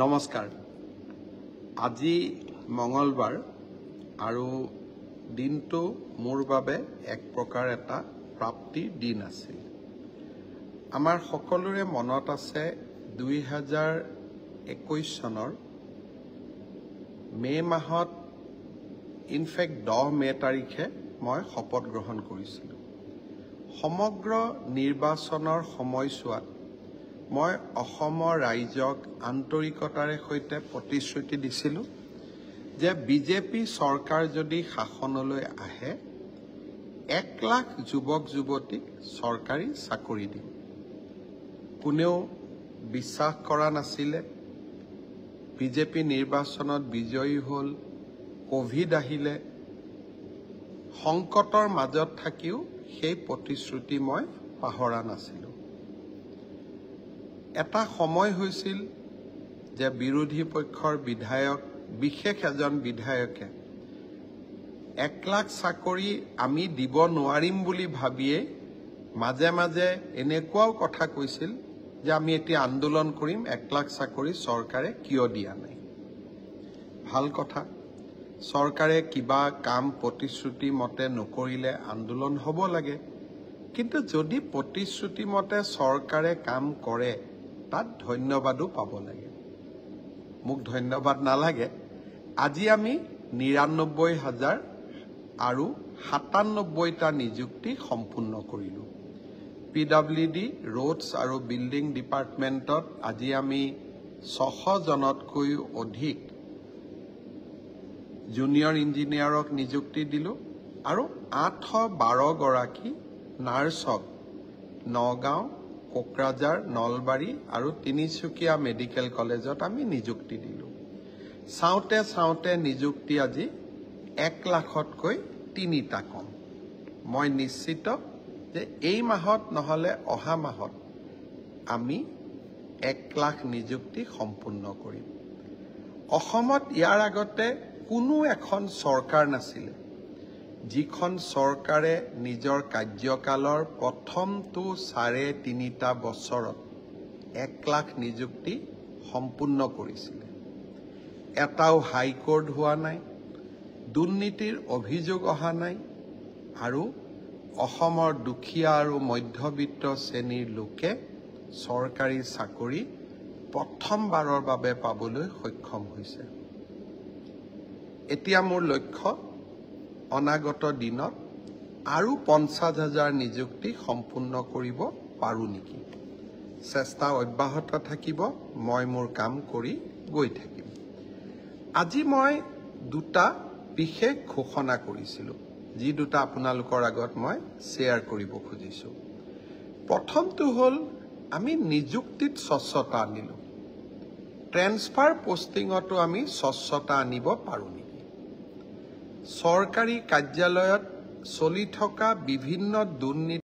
নমস্কাৰ। আজি মঙ্গলবাৰ আৰু দিনটো মোৰ বাবে এক প্ৰকাৰ এটা প্ৰাপ্তিৰ দিন আছিল। আমাৰ সকলোৰে মনত আছে 2021 চনৰ মে মাহত ইনফেক্ট 10 মে তাৰিখে মই শপত গ্ৰহণ কৰিছিলোঁ। সমগ্ৰ নিৰ্বাচনৰ সময়ছোৱাত মই অসমৰ ৰাইজক আন্তৰিকতাৰে সৈতে প্ৰতিশ্ৰুতি দিছিলোঁ যে বিজেপি চৰকাৰ যদি শাসনলৈ আহে 1 লাখ যুৱক যুৱতীক চৰকাৰী চাকৰি দিম। কোনেও বিশ্বাস কৰা নাছিলে। বিজেপি নিৰ্বাচনত বিজয়ী হ'ল, কোভিড আহিলে। সংকটৰ মাজত থাকিও সেই প্ৰতিশ্ৰুতি মই পাহৰা নাছিলোঁ। এটা সময় হৈছিল যে বিৰোধী পক্ষৰ বিধায়ক, বিশেষ এজন বিধায়কে 1 লাখ চাকৰি আমি দিব নোৱাৰিম বুলি ভাবিয়ে মাজে মাজে এনেকুৱাও কথা কৈছিল যে আমি এতিয়া আন্দোলন কৰিম, 1 লাখ চাকৰি চৰকাৰে কিয় দিয়া নাই। ভাল কথা, চৰকাৰে কিবা কাম প্ৰতিশ্ৰুতি মতে নকৰিলে আন্দোলন হ'ব লাগে, কিন্তু যদি প্ৰতিশ্ৰুতি মতে চৰকাৰে কাম কৰে তাত ধন্যবাদো পাব লাগে। মোক ধন্যবাদ নালাগে। আজি আমি ৯৯,০০০ আৰু ৯৭টা নিযুক্তি সম্পূৰ্ণ কৰিলোঁ। PWD ৰোডছ আৰু বিল্ডিং ডিপাৰ্টমেণ্টত আজি আমি ৬০০ জনতকৈও অধিক জুনিয়ৰ ইঞ্জিনিয়াৰক নিযুক্তি দিলোঁ আৰু ৮১২ গৰাকী নাৰ্ছক নগাঁও, কোকৰাঝাৰ, নলবাৰী আৰু তিনিচুকীয়া মেডিকেল কলেজত আমি নিযুক্তি দিলোঁ। চাওঁতে চাওঁতে নিযুক্তি আজি 1 লাখতকৈ 3টা কম। মই নিশ্চিত যে এই মাহত নহ'লে অহা মাহত আমি 1 লাখ নিযুক্তি সম্পূৰ্ণ কৰিম। অসমত ইয়াৰ আগতে কোনো এখন চৰকাৰ নাছিলে যিখন চৰকাৰে নিজৰ কাৰ্যকালৰ প্ৰথমটো 3.5টা বছৰত 1 লাখ নিযুক্তি সম্পূৰ্ণ কৰিছিলে। এটাও হাইকোৰ্ট হোৱা নাই, দুৰ্নীতিৰ অভিযোগ অহা নাই আৰু অসমৰ দুখীয়া আৰু মধ্যবিত্ত শ্ৰেণীৰ লোকে চৰকাৰী চাকৰি প্ৰথমবাৰৰ বাবে পাবলৈ সক্ষম হৈছে। এতিয়া মোৰ লক্ষ্য অনাগত দিনত আৰু 50,000 নিযুক্তি সম্পূৰ্ণ কৰিব পাৰোঁ নেকি। চেষ্টা অব্যাহত থাকিব। মই মোৰ কাম কৰি গৈ থাকিম। আজি মই 2টা বিশেষ ঘোষণা কৰিছিলোঁ, যি 2টা আপোনালোকৰ আগত মই শ্বেয়াৰ কৰিব খুজিছোঁ। প্ৰথমটো হ'ল আমি নিযুক্তিত স্বচ্ছতা আনিলোঁ। ট্ৰেন্সফাৰ পোষ্টিঙতো আমি স্বচ্ছতা আনিব পাৰোঁ নেকি। চৰকাৰী কাৰ্যালয়ত চলি থকা বিভিন্ন দুৰ্নীতি